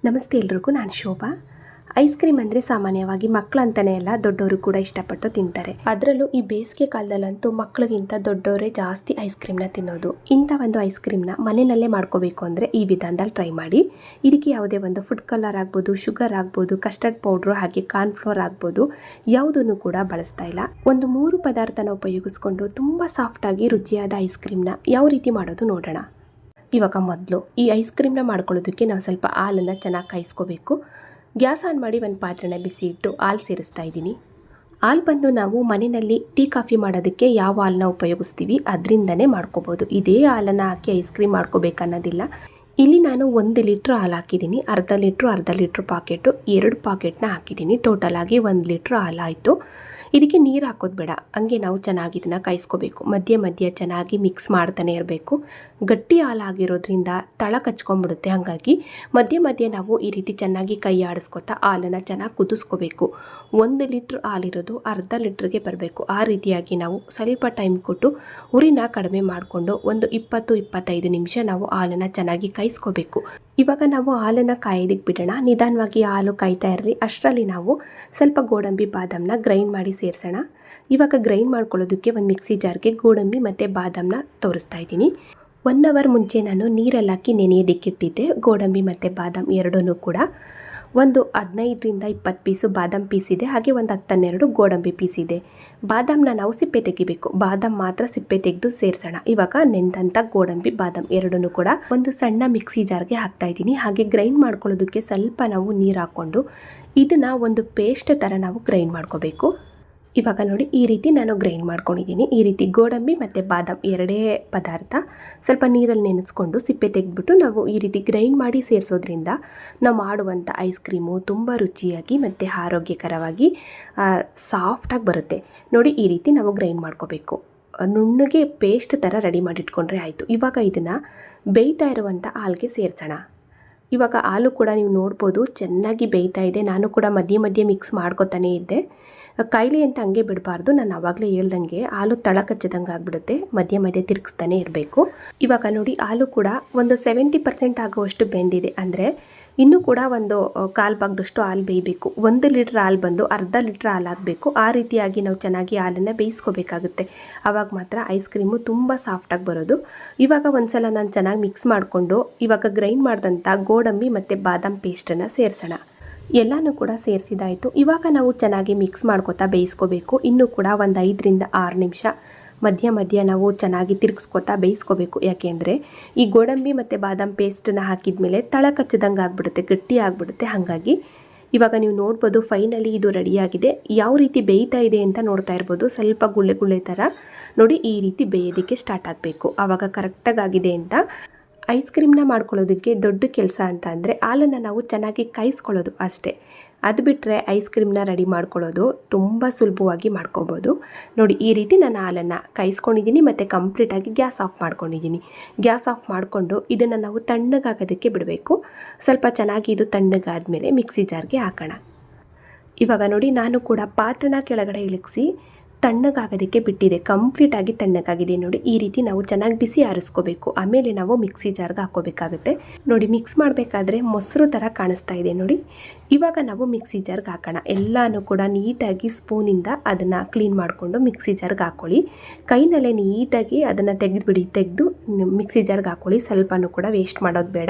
ನಮಸ್ತೆ ಎಲ್ರಿಗೂ, ನಾನು ಶೋಭಾ. ಐಸ್ ಕ್ರೀಮ್ ಅಂದರೆ ಸಾಮಾನ್ಯವಾಗಿ ಮಕ್ಕಳು ಅಂತಲೇ ಅಲ್ಲ, ದೊಡ್ಡವರು ಕೂಡ ಇಷ್ಟಪಟ್ಟು ತಿಂತಾರೆ. ಅದರಲ್ಲೂ ಈ ಬೇಸಿಗೆ ಕಾಲದಲ್ಲಂತೂ ಮಕ್ಕಳಿಗಿಂತ ದೊಡ್ಡವರೇ ಜಾಸ್ತಿ ಐಸ್ ಕ್ರೀಮ್ನ ತಿನ್ನೋದು. ಇಂಥ ಒಂದು ಐಸ್ ಕ್ರೀಮ್ನ ಮನೆಯಲ್ಲೇ ಮಾಡ್ಕೋಬೇಕು ಅಂದರೆ ಈ ವಿಧಾನದಲ್ಲಿ ಟ್ರೈ ಮಾಡಿ. ಇದಕ್ಕೆ ಯಾವುದೇ ಒಂದು ಫುಡ್ ಕಲರ್ ಆಗ್ಬೋದು, ಶುಗರ್ ಆಗ್ಬೋದು, ಕಸ್ಟರ್ಡ್ ಪೌಡ್ರು ಹಾಗೆ ಕಾರ್ನ್ಫ್ಲೋರ್ ಆಗ್ಬೋದು, ಯಾವುದನ್ನು ಕೂಡ ಬಳಸ್ತಾ ಇಲ್ಲ. ಒಂದು 3 ಪದಾರ್ಥನ ಉಪಯೋಗಿಸ್ಕೊಂಡು ತುಂಬ ಸಾಫ್ಟಾಗಿ ರುಚಿಯಾದ ಐಸ್ ಕ್ರೀಮ್ನ ಯಾವ ರೀತಿ ಮಾಡೋದು ನೋಡೋಣ. ಇವಾಗ ಮೊದಲು ಈ ಐಸ್ ಕ್ರೀಮ್ನ ಮಾಡ್ಕೊಳ್ಳೋದಕ್ಕೆ ನಾವು ಸ್ವಲ್ಪ ಹಾಲನ್ನು ಚೆನ್ನಾಗಿ ಕಾಯಿಸ್ಕೋಬೇಕು. ಗ್ಯಾಸ್ ಆನ್ ಮಾಡಿ ಒಂದು ಪಾತ್ರೆನ ಬಿಸಿ ಇಟ್ಟು ಹಾಲು ಸೇರಿಸ್ತಾ ಇದ್ದೀನಿ. ಹಾಲು ಬಂದು ನಾವು ಮನೆಯಲ್ಲಿ ಟೀ ಕಾಫಿ ಮಾಡೋದಕ್ಕೆ ಯಾವ ಹಾಲನ್ನ ಉಪಯೋಗಿಸ್ತೀವಿ ಅದರಿಂದನೇ ಮಾಡ್ಕೋಬೋದು. ಇದೇ ಹಾಲನ್ನು ಹಾಕಿ ಐಸ್ ಕ್ರೀಮ್ ಮಾಡ್ಕೋಬೇಕನ್ನೋದಿಲ್ಲ. ಇಲ್ಲಿ ನಾನು 1 ಲೀಟ್ರ್ ಹಾಲು ಹಾಕಿದ್ದೀನಿ. ಅರ್ಧ ಲೀಟ್ರ್ ಪಾಕೆಟು 2 ಪಾಕೆಟ್ನ ಹಾಕಿದ್ದೀನಿ. ಟೋಟಲ್ ಆಗಿ 1 ಲೀಟ್ರ್ ಹಾಲು ಆಯಿತು. ಇದಕ್ಕೆ ನೀರು ಹಾಕೋದು ಬೇಡ, ಹಂಗೆ ನಾವು ಚೆನ್ನಾಗಿ ಇದನ್ನು ಕಾಯಿಸ್ಕೋಬೇಕು. ಮಧ್ಯೆ ಚೆನ್ನಾಗಿ ಮಿಕ್ಸ್ ಮಾಡ್ತಾನೆ ಇರಬೇಕು. ಗಟ್ಟಿ ಹಾಲಾಗಿರೋದ್ರಿಂದ ತಳ ಕಚ್ಕೊಂಡ್ಬಿಡುತ್ತೆ. ಹಾಗಾಗಿ ಮಧ್ಯೆ ನಾವು ಈ ರೀತಿ ಚೆನ್ನಾಗಿ ಕೈ ಆಡಿಸ್ಕೊತಾ ಹಾಲನ್ನು ಚೆನ್ನಾಗಿ ಕುದಿಸ್ಕೋಬೇಕು. 1 ಲೀಟ್ರ್ ಹಾಲಿರೋದು ಅರ್ಧ ಲೀಟ್ರಿಗೆ ಬರಬೇಕು. ಆ ರೀತಿಯಾಗಿ ನಾವು ಸ್ವಲ್ಪ ಟೈಮ್ ಕೊಟ್ಟು ಉರಿನ ಕಡಿಮೆ ಮಾಡಿಕೊಂಡು ಒಂದು 20-25 ನಿಮಿಷ ನಾವು ಹಾಲನ್ನು ಚೆನ್ನಾಗಿ ಕಾಯಿಸ್ಕೋಬೇಕು. ಇವಾಗ ನಾವು ಹಾಲನ್ನು ಕಾಯೋದಕ್ಕೆ ಬಿಡೋಣ. ನಿಧಾನವಾಗಿ ಹಾಲು ಕಾಯ್ತಾ ಇರಲಿ. ಅಷ್ಟರಲ್ಲಿ ನಾವು ಸ್ವಲ್ಪ ಗೋಡಂಬಿ ಬಾದಾಮನ್ನ ಗ್ರೈಂಡ್ ಮಾಡಿ ಸೇರಿಸೋಣ. ಇವಾಗ ಗ್ರೈಂಡ್ ಮಾಡ್ಕೊಳ್ಳೋದಕ್ಕೆ ಒಂದು ಮಿಕ್ಸಿ ಜಾರ್ಗೆ ಗೋಡಂಬಿ ಮತ್ತು ಬಾದಾಮನ್ನ ತೋರಿಸ್ತಾ ಇದ್ದೀನಿ. 1 ಅವರ್ ಮುಂಚೆ ನಾನು ನೀರಲ್ಲಿ ಹಾಕಿ ನೆನೆಯೋದಕ್ಕಿಟ್ಟಿದ್ದೆ. ಗೋಡಂಬಿ ಮತ್ತು ಬಾದಾಮ್ ಎರಡೂ ಕೂಡ ಒಂದು 15-20 ಪೀಸು ಬಾದಾಮ್ ಪೀಸ್ ಇದೆ, ಹಾಗೆ ಒಂದು 10-12 ಗೋಡಂಬಿ ಪೀಸ್ ಇದೆ. ಬಾದಾಮನ್ನ ನಾವು ಸಿಪ್ಪೆ ತೆಗಿಬೇಕು. ಬಾದಾಮ್ ಮಾತ್ರ ಸಿಪ್ಪೆ ತೆಗೆದು ಸೇರಿಸೋಣ. ಇವಾಗ ನೆಂದಂಥ ಗೋಡಂಬಿ ಬಾದಾಮ್ ಎರಡೂ ಕೂಡ ಒಂದು ಸಣ್ಣ ಮಿಕ್ಸಿ ಜಾರ್ಗೆ ಹಾಕ್ತಾ ಇದ್ದೀನಿ. ಹಾಗೆ ಗ್ರೈಂಡ್ ಮಾಡ್ಕೊಳ್ಳೋದಕ್ಕೆ ಸ್ವಲ್ಪ ನಾವು ನೀರು ಹಾಕ್ಕೊಂಡು ಇದನ್ನು ಒಂದು ಪೇಸ್ಟ್ ಥರ ನಾವು ಗ್ರೈಂಡ್ ಮಾಡ್ಕೋಬೇಕು. ಇವಾಗ ನೋಡಿ, ಈ ರೀತಿ ನಾನು ಗ್ರೈಂಡ್ ಮಾಡ್ಕೊಂಡಿದ್ದೀನಿ. ಈ ರೀತಿ ಗೋಡಂಬಿ ಮತ್ತು ಬಾದಾಮ್ ಎರಡೇ ಪದಾರ್ಥ ಸ್ವಲ್ಪ ನೀರಲ್ಲಿ ನೆನೆಸ್ಕೊಂಡು ಸಿಪ್ಪೆ ತೆಗೆದ್ಬಿಟ್ಟು ನಾವು ಈ ರೀತಿ ಗ್ರೈಂಡ್ ಮಾಡಿ ಸೇರಿಸೋದ್ರಿಂದ ನಾವು ಮಾಡುವಂಥ ಐಸ್ ಕ್ರೀಮು ತುಂಬ ರುಚಿಯಾಗಿ ಮತ್ತು ಆರೋಗ್ಯಕರವಾಗಿ ಸಾಫ್ಟಾಗಿ ಬರುತ್ತೆ. ನೋಡಿ, ಈ ರೀತಿ ನಾವು ಗ್ರೈಂಡ್ ಮಾಡ್ಕೋಬೇಕು. ನುಣ್ಣಗೆ ಪೇಸ್ಟ್ ಥರ ರೆಡಿ ಮಾಡಿಟ್ಕೊಂಡ್ರೆ ಆಯಿತು. ಇವಾಗ ಇದನ್ನು ಬೇಯ್ತಾ ಇರುವಂಥ ಹಾಲಿಗೆ ಸೇರಿಸೋಣ. ಇವಾಗ ಹಾಲು ಕೂಡ ನೀವು ನೋಡ್ಬೋದು ಚೆನ್ನಾಗಿ ಬೇಯ್ತಾ ಇದೆ. ನಾನು ಕೂಡ ಮಧ್ಯೆ ಮಿಕ್ಸ್ ಮಾಡ್ಕೊತಾನೇ ಇದ್ದೆ. ಕಾಯಿಲೆ ಅಂತ ಹಂಗೆ ಬಿಡಬಾರ್ದು. ನಾನು ಆವಾಗಲೇ ಹೇಳ್ದಂಗೆ ಹಾಲು ತಳ ಕಚ್ಚದಂಗೆ ಆಗಿಬಿಡುತ್ತೆ. ಮಧ್ಯೆ ತಿರುಗಿಸ್ತಾನೆ ಇರಬೇಕು. ಇವಾಗ ನೋಡಿ, ಹಾಲು ಕೂಡ ಒಂದು 70% ಆಗುವಷ್ಟು ಬೆಂದಿದೆ. ಅಂದರೆ ಇನ್ನೂ ಕೂಡ ಒಂದು 1/4 ಭಾಗದಷ್ಟು ಹಾಲು ಬೇಯಬೇಕು. 1 ಲೀಟ್ರ್ ಹಾಲು ಬಂದು ಅರ್ಧ ಲೀಟ್ರ್ ಹಾಲು ಆಗಬೇಕು. ಆ ರೀತಿಯಾಗಿ ನಾವು ಚೆನ್ನಾಗಿ ಹಾಲನ್ನು ಬೇಯಿಸ್ಕೋಬೇಕಾಗುತ್ತೆ. ಆವಾಗ ಮಾತ್ರ ಐಸ್ ಕ್ರೀಮು ತುಂಬ ಸಾಫ್ಟಾಗಿ ಬರೋದು. ಇವಾಗ ಒಂದ್ಸಲ ನಾನು ಚೆನ್ನಾಗಿ ಮಿಕ್ಸ್ ಮಾಡಿಕೊಂಡು ಇವಾಗ ಗ್ರೈಂಡ್ ಮಾಡಿದಂಥ ಗೋಡಂಬಿ ಮತ್ತು ಬಾದಾಮ್ ಪೇಸ್ಟನ್ನು ಸೇರಿಸೋಣ. ಎಲ್ಲನೂ ಕೂಡ ಸೇರಿಸಿದಾಯಿತು. ಇವಾಗ ನಾವು ಚೆನ್ನಾಗಿ ಮಿಕ್ಸ್ ಮಾಡ್ಕೊತಾ ಬೇಯಿಸ್ಕೋಬೇಕು. ಇನ್ನೂ ಕೂಡ ಒಂದು 5-6 ನಿಮಿಷ ಮಧ್ಯ ನಾವು ಚೆನ್ನಾಗಿ ತಿರುಗಿಸ್ಕೊತಾ ಬೇಯಿಸ್ಕೋಬೇಕು. ಯಾಕೆಂದರೆ ಈ ಗೋಡಂಬಿ ಮತ್ತು ಬಾದಾಮ್ ಪೇಸ್ಟನ್ನು ಹಾಕಿದ ಮೇಲೆ ತಳ ಕಚ್ಚದಂಗೆ ಆಗಿಬಿಡುತ್ತೆ, ಗಟ್ಟಿ ಆಗಿಬಿಡುತ್ತೆ. ಹಾಗಾಗಿ ಇವಾಗ ನೀವು ನೋಡ್ಬೋದು ಫೈನಲಿ ಇದು ರೆಡಿಯಾಗಿದೆ. ಯಾವ ರೀತಿ ಬೇಯ್ತಾ ಇದೆ ಅಂತ ನೋಡ್ತಾ ಇರ್ಬೋದು. ಸ್ವಲ್ಪ ಗುಳ್ಳೆ ಥರ ನೋಡಿ, ಈ ರೀತಿ ಬೇಯೋದಕ್ಕೆ ಸ್ಟಾರ್ಟ್ ಆಗಬೇಕು. ಆವಾಗ ಕರೆಕ್ಟಾಗಿ ಆಗಿದೆ ಅಂತ. ಐಸ್ ಕ್ರೀಮ್ನ ಮಾಡ್ಕೊಳ್ಳೋದಕ್ಕೆ ದೊಡ್ಡ ಕೆಲಸ ಅಂತ ಅಂದರೆ ಹಾಲನ್ನು ನಾವು ಚೆನ್ನಾಗಿ ಕಾಯಿಸ್ಕೊಳ್ಳೋದು ಅಷ್ಟೇ. ಅದು ಬಿಟ್ಟರೆ ಐಸ್ ಕ್ರೀಮ್ನ ರೆಡಿ ಮಾಡ್ಕೊಳ್ಳೋದು ತುಂಬ ಸುಲಭವಾಗಿ ಮಾಡ್ಕೋಬೋದು. ನೋಡಿ, ಈ ರೀತಿ ನಾನು ಹಾಲನ್ನು ಕಾಯಿಸ್ಕೊಂಡಿದ್ದೀನಿ ಮತ್ತು ಕಂಪ್ಲೀಟಾಗಿ ಗ್ಯಾಸ್ ಆಫ್ ಮಾಡ್ಕೊಂಡಿದ್ದೀನಿ. ಗ್ಯಾಸ್ ಆಫ್ ಮಾಡಿಕೊಂಡು ಇದನ್ನು ನಾವು ತಣ್ಣಗಾಗೋದಕ್ಕೆ ಬಿಡಬೇಕು. ಸ್ವಲ್ಪ ಚೆನ್ನಾಗಿ ಇದು ತಣ್ಣಗಾದ್ಮೇಲೆ ಮಿಕ್ಸಿ ಜಾರ್ಗೆ ಹಾಕೋಣ. ಇವಾಗ ನೋಡಿ, ನಾನು ಕೂಡ ಪಾತ್ರನ ಕೆಳಗಡೆ ಇಳಿಸಿ ತಣ್ಣಗಾಗೋದಕ್ಕೆ ಬಿಟ್ಟಿದೆ. ಕಂಪ್ಲೀಟಾಗಿ ತಣ್ಣಗಾಗಿದೆ. ನೋಡಿ, ಈ ರೀತಿ ನಾವು ಚೆನ್ನಾಗಿ ಬಿಸಿ ಆರಿಸ್ಕೋಬೇಕು. ಆಮೇಲೆ ನಾವು ಮಿಕ್ಸಿ ಜಾರ್ಗೆ ಹಾಕೋಬೇಕಾಗುತ್ತೆ. ನೋಡಿ, ಮಿಕ್ಸ್ ಮಾಡಬೇಕಾದ್ರೆ ಮೊಸರು ಥರ ಕಾಣಿಸ್ತಾ ಇದೆ ನೋಡಿ. ಇವಾಗ ನಾವು ಮಿಕ್ಸಿ ಜಾರ್ಗೆ ಹಾಕೋಣ. ಎಲ್ಲನೂ ಕೂಡ ನೀಟಾಗಿ ಸ್ಪೂನಿಂದ ಅದನ್ನು ಕ್ಲೀನ್ ಮಾಡಿಕೊಂಡು ಮಿಕ್ಸಿ ಜಾರ್ಗೆ ಹಾಕ್ಕೊಳ್ಳಿ. ಕೈನಲ್ಲೇ ನೀಟಾಗಿ ಅದನ್ನು ತೆಗೆದು ಮಿಕ್ಸಿ ಜಾರ್ಗೆ ಹಾಕ್ಕೊಳ್ಳಿ. ಸ್ವಲ್ಪನೂ ಕೂಡ ವೇಸ್ಟ್ ಮಾಡೋದು ಬೇಡ.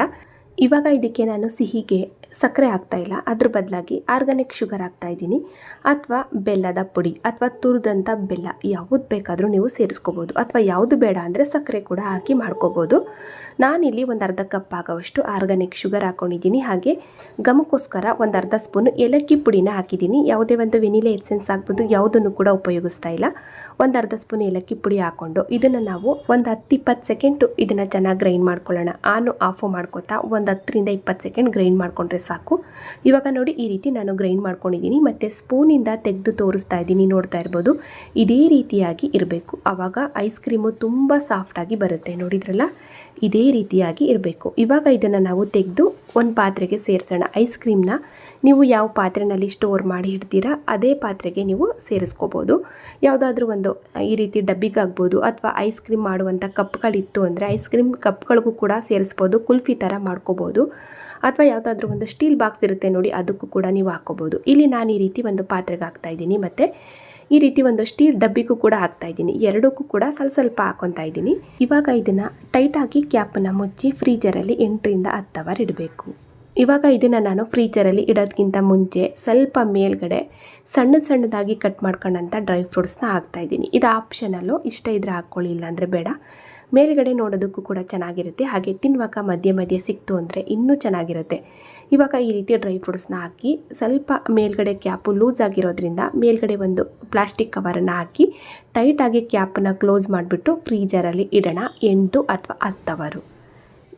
ಇವಾಗ ಇದಕ್ಕೆ ನಾನು ಸಿಹಿಗೆ ಸಕ್ಕರೆ ಹಾಕ್ತಾಯಿಲ್ಲ, ಅದ್ರ ಬದಲಾಗಿ ಆರ್ಗಾನಿಕ್ ಶುಗರ್ ಹಾಕ್ತಾಯಿದ್ದೀನಿ. ಅಥವಾ ಬೆಲ್ಲದ ಪುಡಿ ಅಥವಾ ತುರಿದಂಥ ಬೆಲ್ಲ ಯಾವುದು ಬೇಕಾದರೂ ನೀವು ಸೇರಿಸ್ಕೋಬೋದು. ಅಥವಾ ಯಾವುದು ಬೇಡ ಅಂದರೆ ಸಕ್ಕರೆ ಕೂಡ ಹಾಕಿ ಮಾಡ್ಕೋಬೋದು. ನಾನಿಲ್ಲಿ ಒಂದು ಅರ್ಧ ಕಪ್ ಆಗೋವಷ್ಟು ಆರ್ಗಾನಿಕ್ ಶುಗರ್ ಹಾಕ್ಕೊಂಡಿದ್ದೀನಿ. ಹಾಗೆ ಘಮಕ್ಕೋಸ್ಕರ ಒಂದು ಅರ್ಧ ಸ್ಪೂನು ಏಲಕ್ಕಿ ಪುಡಿನ ಹಾಕಿದ್ದೀನಿ. ಯಾವುದೇ ಒಂದು ವೆನಿಲಾ ಎಸೆನ್ಸ್ ಹಾಕ್ಬೋದು, ಯಾವುದನ್ನು ಕೂಡ ಉಪಯೋಗಿಸ್ತಾ ಇಲ್ಲ. ಒಂದು ಅರ್ಧ ಸ್ಪೂನ್ ಏಲಕ್ಕಿ ಪುಡಿ ಹಾಕ್ಕೊಂಡು ಇದನ್ನು ನಾವು ಒಂದು 10-20 ಸೆಕೆಂಡು ಇದನ್ನು ಚೆನ್ನಾಗಿ ಗ್ರೈಂಡ್ ಮಾಡ್ಕೊಳ್ಳೋಣ. ಆಫು ಮಾಡ್ಕೊತಾ ಒಂದು 10-20 ಸೆಕೆಂಡ್ ಗ್ರೈಂಡ್ ಮಾಡಿಕೊಂಡ್ರೆ ಸಾಕು. ಇವಾಗ ನೋಡಿ, ಈ ರೀತಿ ನಾನು ಗ್ರೈಂಡ್ ಮಾಡ್ಕೊಂಡಿದ್ದೀನಿ ಮತ್ತು ಸ್ಪೂನಿಂದ ತೆಗೆದು ತೋರಿಸ್ತಾ ಇದ್ದೀನಿ. ನೋಡ್ತಾ ಇರ್ಬೋದು, ಇದೇ ರೀತಿಯಾಗಿ ಇರಬೇಕು. ಆವಾಗ ಐಸ್ ಕ್ರೀಮು ತುಂಬ ಸಾಫ್ಟಾಗಿ ಬರುತ್ತೆ. ನೋಡಿದ್ರಲ್ಲ, ಇದೇ ರೀತಿಯಾಗಿ ಇರಬೇಕು. ಇವಾಗ ಇದನ್ನು ನಾವು ತೆಗೆದು ಒಂದು ಪಾತ್ರೆಗೆ ಸೇರಿಸೋಣ. ಐಸ್ ಕ್ರೀಮ್ನ ನೀವು ಯಾವ ಪಾತ್ರೆಯಲ್ಲಿ ಸ್ಟೋರ್ ಮಾಡಿ ಇಡ್ತೀರಾ ಅದೇ ಪಾತ್ರೆಗೆ ನೀವು ಸೇರಿಸ್ಕೋಬೋದು. ಯಾವುದಾದ್ರೂ ಒಂದು ಈ ರೀತಿ ಡಬ್ಬಿಗಾಗ್ಬೋದು ಅಥವಾ ಐಸ್ ಕ್ರೀಮ್ ಮಾಡುವಂಥ ಕಪ್ಗಳಿತ್ತು ಅಂದರೆ ಐಸ್ ಕ್ರೀಮ್ ಕಪ್ಗಳಿಗೂ ಕೂಡ ಸೇರಿಸ್ಬೋದು. ಕುಲ್ಫಿ ಥರ ಮಾಡ್ಕೋಬೋದು. ಅಥವಾ ಯಾವುದಾದ್ರೂ ಒಂದು ಸ್ಟೀಲ್ ಬಾಕ್ಸ್ ಇರುತ್ತೆ ನೋಡಿ, ಅದಕ್ಕೂ ಕೂಡ ನೀವು ಹಾಕ್ಕೋಬೋದು. ಇಲ್ಲಿ ನಾನು ಈ ರೀತಿ ಒಂದು ಪಾತ್ರೆಗೆ ಹಾಕ್ತಾಯಿದ್ದೀನಿ ಮತ್ತು ಈ ರೀತಿ ಒಂದು ಸ್ಟೀಲ್ ಡಬ್ಬಿಗೂ ಕೂಡ ಹಾಕ್ತಾಯಿದ್ದೀನಿ. ಎರಡಕ್ಕೂ ಕೂಡ ಸ್ವಲ್ಪ ಸ್ವಲ್ಪ ಹಾಕ್ಕೊತಾ ಇದ್ದೀನಿ. ಇವಾಗ ಇದನ್ನು ಟೈಟಾಗಿ ಕ್ಯಾಪನ್ನು ಮುಚ್ಚಿ ಫ್ರೀಜರಲ್ಲಿ 8ರಿಂದ 10 ಅವರ್ ಇಡಬೇಕು. ಇವಾಗ ಇದನ್ನು ನಾನು ಫ್ರೀಜರಲ್ಲಿ ಇಡೋದಕ್ಕಿಂತ ಮುಂಚೆ ಸ್ವಲ್ಪ ಮೇಲ್ಗಡೆ ಸಣ್ಣದಾಗಿ ಕಟ್ ಮಾಡ್ಕೊಂಡಂಥ ಡ್ರೈ ಫ್ರೂಟ್ಸ್ನ ಹಾಕ್ತಾಯಿದ್ದೀನಿ. ಇದು ಆಪ್ಷನಲ್ಲು, ಇಷ್ಟ ಇದ್ದರೆ ಹಾಕ್ಕೊಳ್ಳಿ, ಇಲ್ಲಾಂದರೆ ಬೇಡ. ಮೇಲ್ಗಡೆ ನೋಡೋದಕ್ಕೂ ಕೂಡ ಚೆನ್ನಾಗಿರುತ್ತೆ, ಹಾಗೆ ತಿನ್ನುವಾಗ ಮಧ್ಯೆ ಸಿಕ್ತು ಅಂದರೆ ಇನ್ನೂ ಚೆನ್ನಾಗಿರುತ್ತೆ. ಇವಾಗ ಈ ರೀತಿ ಡ್ರೈ ಫ್ರೂಟ್ಸ್ನ ಹಾಕಿ ಸ್ವಲ್ಪ ಮೇಲ್ಗಡೆ ಕ್ಯಾಪು ಲೂಸ್ ಆಗಿರೋದ್ರಿಂದ ಮೇಲ್ಗಡೆ ಒಂದು ಪ್ಲಾಸ್ಟಿಕ್ ಕವರನ್ನು ಹಾಕಿ ಟೈಟಾಗಿ ಕ್ಯಾಪನ್ನು ಕ್ಲೋಸ್ ಮಾಡಿಬಿಟ್ಟು ಫ್ರೀಜರಲ್ಲಿ ಇಡೋಣ 8 ಅಥವಾ 10 ಅವರು.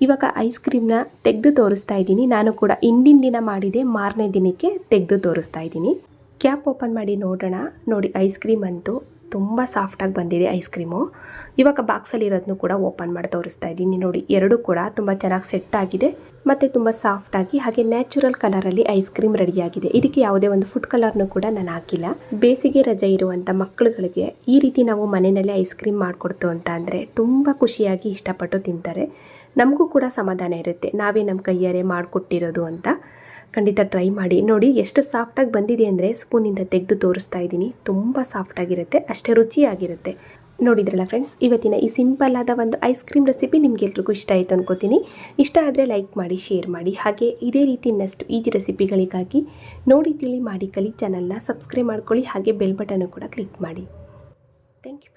ಇವಾಗ ಐಸ್ ಕ್ರೀಮ್ನ ತೆಗೆದು ತೋರಿಸ್ತಾ ಇದ್ದೀನಿ. ನಾನು ಕೂಡ ಹಿಂದಿನ ದಿನ ಮಾಡಿದೆ, ಮಾರನೇ ದಿನಕ್ಕೆ ತೆಗೆದು ತೋರಿಸ್ತಾ ಇದ್ದೀನಿ. ಕ್ಯಾಪ್ ಓಪನ್ ಮಾಡಿ ನೋಡೋಣ. ನೋಡಿ, ಐಸ್ ಕ್ರೀಮ್ ಅಂತೂ ತುಂಬ ಸಾಫ್ಟಾಗಿ ಬಂದಿದೆ ಐಸ್ ಕ್ರೀಮು. ಇವಾಗ ಬಾಕ್ಸಲ್ಲಿ ಇರೋದನ್ನು ಕೂಡ ಓಪನ್ ಮಾಡಿ ತೋರಿಸ್ತಾ ಇದ್ದೀನಿ. ನೋಡಿ, ಎರಡೂ ಕೂಡ ತುಂಬ ಚೆನ್ನಾಗಿ ಸೆಟ್ ಆಗಿದೆ ಮತ್ತು ತುಂಬ ಸಾಫ್ಟಾಗಿ ಹಾಗೆ ನ್ಯಾಚುರಲ್ ಕಲರಲ್ಲಿ ಐಸ್ ಕ್ರೀಮ್ ರೆಡಿಯಾಗಿದೆ. ಇದಕ್ಕೆ ಯಾವುದೇ ಒಂದು ಫುಡ್ ಕಲರ್ನು ಕೂಡ ನಾನು ಹಾಕಿಲ್ಲ. ಬೇಸಿಗೆ ರಜೆ ಇರುವಂಥ ಮಕ್ಕಳುಗಳಿಗೆ ಈ ರೀತಿ ನಾವು ಮನೆಯಲ್ಲೇ ಐಸ್ ಕ್ರೀಮ್ ಮಾಡಿಕೊಡ್ತು ಅಂತ ಅಂದರೆ ತುಂಬ ಖುಷಿಯಾಗಿ ಇಷ್ಟಪಟ್ಟು ತಿಂತಾರೆ. ನಮಗೂ ಕೂಡ ಸಮಾಧಾನ ಇರುತ್ತೆ, ನಾವೇ ನಮ್ಮ ಕೈಯಾರೆ ಮಾಡಿಕೊಟ್ಟಿರೋದು ಅಂತ. ಖಂಡಿತ ಟ್ರೈ ಮಾಡಿ. ನೋಡಿ ಎಷ್ಟು ಸಾಫ್ಟಾಗಿ ಬಂದಿದೆ ಅಂದರೆ ಸ್ಪೂನಿಂದ ತೆಗೆದು ತೋರಿಸ್ತಾ ಇದ್ದೀನಿ. ತುಂಬ ಸಾಫ್ಟಾಗಿರುತ್ತೆ, ಅಷ್ಟೇ ರುಚಿಯಾಗಿರುತ್ತೆ. ನೋಡಿದ್ರಲ್ಲ ಫ್ರೆಂಡ್ಸ್, ಇವತ್ತಿನ ಈ ಸಿಂಪಲ್ ಆದ ಒಂದು ಐಸ್ ಕ್ರೀಮ್ ರೆಸಿಪಿ ನಿಮಗೆಲ್ರಿಗೂ ಇಷ್ಟ ಆಯಿತು ಅನ್ಕೋತೀನಿ. ಇಷ್ಟ ಆದರೆ ಲೈಕ್ ಮಾಡಿ, ಶೇರ್ ಮಾಡಿ. ಹಾಗೆ ಇದೇ ರೀತಿ ಇನ್ನಷ್ಟು ಈಜಿ ರೆಸಿಪಿಗಳಿಗಾಗಿ ನೋಡಿ ತಿಳಿ ಮಾಡಿ ಕಲಿ ಚಾನಲ್ನ ಸಬ್ಸ್ಕ್ರೈಬ್ ಮಾಡ್ಕೊಳ್ಳಿ. ಹಾಗೆ ಬೆಲ್ ಬಟನ್ನು ಕೂಡ ಕ್ಲಿಕ್ ಮಾಡಿ. Thank you.